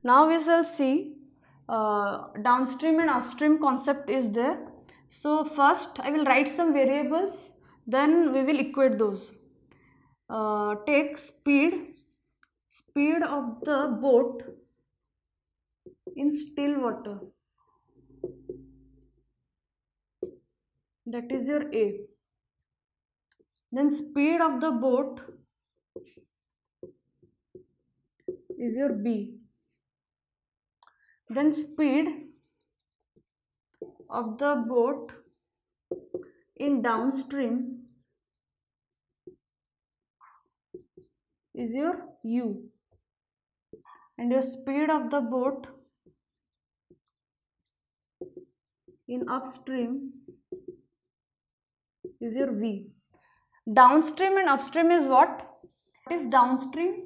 Now we shall see downstream and upstream concept is there. So first I will write some variables, then we will equate those. Take speed of the boat in still water, that is your A. Then speed of the boat is your B. Then speed of the boat in downstream is your U, and your speed of the boat in upstream is your V. Downstream and upstream is what? What is downstream?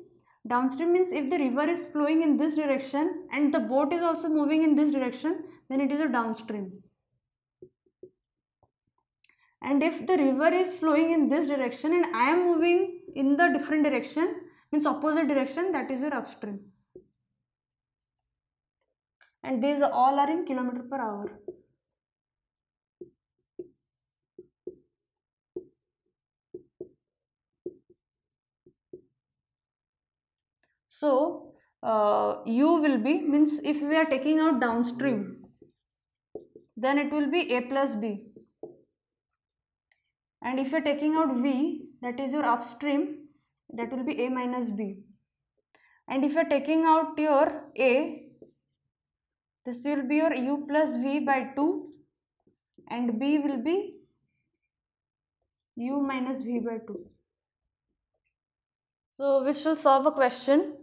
Downstream means if the river is flowing in this direction and the boat is also moving in this direction, then it is a downstream. And if the river is flowing in this direction and I am moving in the different direction, means opposite direction, that is your upstream. And these all are in kilometer per hour. So U will be, means if we are taking out downstream, then it will be A plus B. And if you are taking out V, that is your upstream, that will be A minus B. And if you are taking out your A, this will be your U plus V by 2, and B will be U minus V by 2. So we shall solve a question.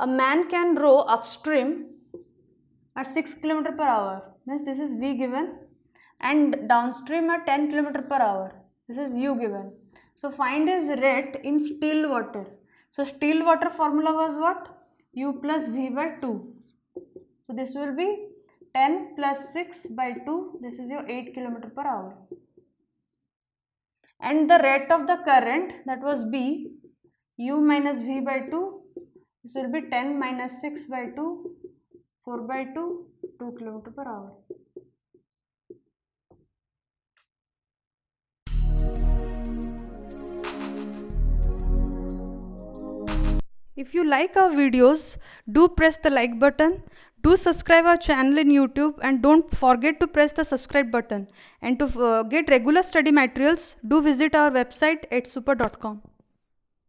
A man can row upstream at 6 km per hour, means this is V given, and downstream at 10 km per hour. This is U given. So find his rate in still water. So still water formula was what? U plus V by 2. So this will be 10 plus 6 by 2. This is your 8 km per hour. And the rate of the current, that was B, U minus V by 2. This will be 10 minus 6 by 2, 4 by 2, 2 km per hour. If you like our videos, do press the like button, do subscribe our channel in YouTube, and don't forget to press the subscribe button. And to get regular study materials, do visit our website edsuper.com.